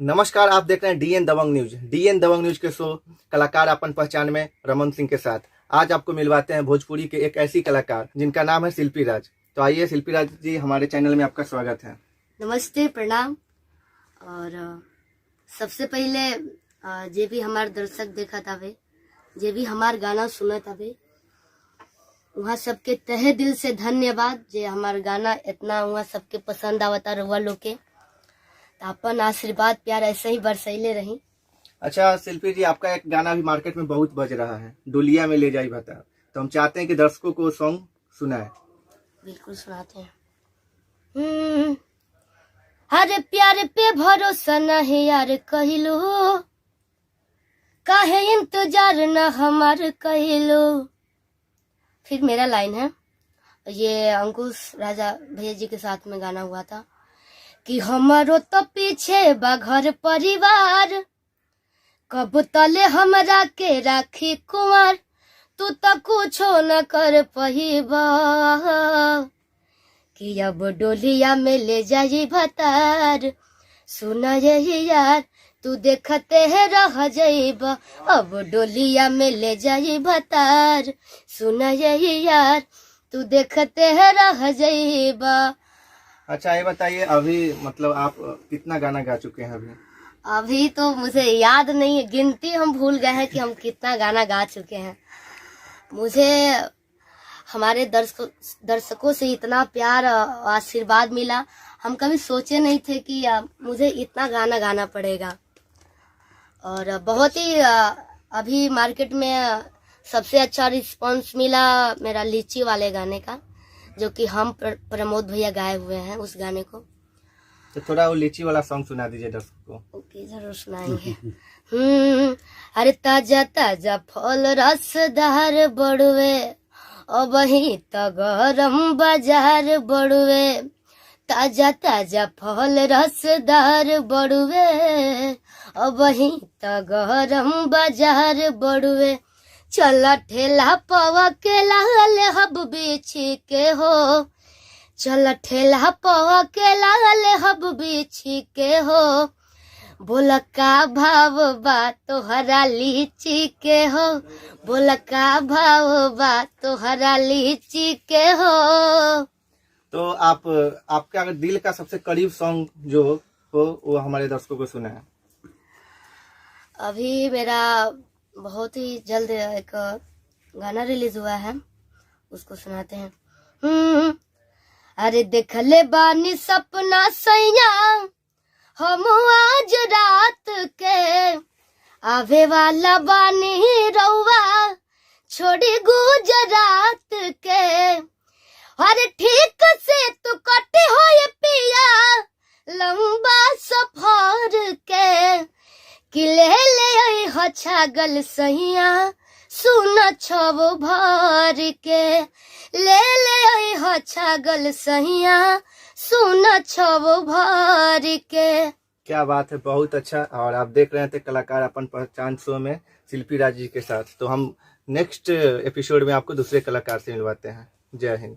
नमस्कार, आप देख रहे हैं डीएन दबंग न्यूज। डीएन दबंग न्यूज के शो कलाकार अपन पहचान में रमन सिंह के साथ आज आपको मिलवाते हैं भोजपुरी के एक ऐसी कलाकार जिनका नाम है शिल्पी राज। तो आइए शिल्पी राज जी, हमारे चैनल में आपका स्वागत है। नमस्ते, प्रणाम। और सबसे पहले जे भी हमारे दर्शक देखा थावे, जे भी हमार गाना सुना थावे, वहाँ सबके तहे दिल से धन्यवाद। जे हमार गाना इतना वहाँ सबके पसंद आवता रहुआ लोग के, तो अपन आशीर्वाद प्यार ऐसे ही बरसैले रही। अच्छा शिल्पी जी, आपका एक गाना भी मार्केट में बहुत बज रहा है, डोलिया में ले जाई बता। तो हम चाहते हैं कि दर्शकों को सॉन्ग सुनाए। बिल्कुल सुनाते हैं। हरे प्यार पे भरोसा नहीं यार कहिलो, काहे इंतजार न हमार कहिलो। फिर मेरा लाइन है, ये अंकुश राजा भैया जी के साथ में गाना हुआ था कि हमारो तो पीछे बा घर परिवार, कब तले हमरा के राखी कुमार, तू तो कुछो न कर पहिबा, कि अब डोलिया में ले जाई भतार। सुना यही यार तू देखते है रह जाइबा, अब डोलिया में ले जाई भतार। सुना यही यार तू देखते है रह जाइबा। अच्छा ये बताइए, अभी मतलब आप कितना गाना गा चुके हैं अभी तो मुझे याद नहीं है, गिनती हम भूल गए हैं कि हम कितना गाना गा चुके हैं। मुझे हमारे दर्शकों से इतना प्यार आशीर्वाद मिला, हम कभी सोचे नहीं थे कि मुझे इतना गाना गाना पड़ेगा। और बहुत ही अभी मार्केट में सबसे अच्छा रिस्पांस मिला मेरा लीची वाले गाने का, जो कि हम प्रमोद भैया गाए हुए हैं उस गाने को। तो थोड़ा वो लीची वाला सॉन्ग सुना दीजिए दर्शकों को। ओके, जरूर सुनाएंगे। अरे ताजा ताजा फल रसदार बड़ुए, अब ही तो गरम बाजार बड़ुए। ताजा ताजा फल रसदार बड़ुए, अब ही तो गरम बाजार बड़ुए। चला ठेला पवा के लाल हब बेची के हो, चला ठेला पवा के लाल हब बेची के हो। बोला का भाव बा तोहरा लीची के हो, बोला का भाव बा तोहरा लीची के हो। तो आपका अगर दिल का सबसे करीब सॉन्ग जो हो वो हमारे दर्शकों को सुनाए। अभी मेरा बहुत ही जल्द एक गाना रिलीज हुआ है, उसको सुनाते हैं। अरे देख ले बानी सपना सैया हम आज रात के, आवे वाला बानी रउआ छोड़ी गुजरात के। अरे ठीक से तू कटे हो ये पिया लंबा सफर के, कि ले आई हो छागल सैया सुन छव भर के। ले आई हो छागल सैया सुन छव भर के। क्या बात है, बहुत अच्छा। और आप देख रहे थे कलाकार अपन पहचान शो में शिल्पी राज जी के साथ। तो हम नेक्स्ट एपिसोड में आपको दूसरे कलाकार से मिलवाते हैं। जय हिंद।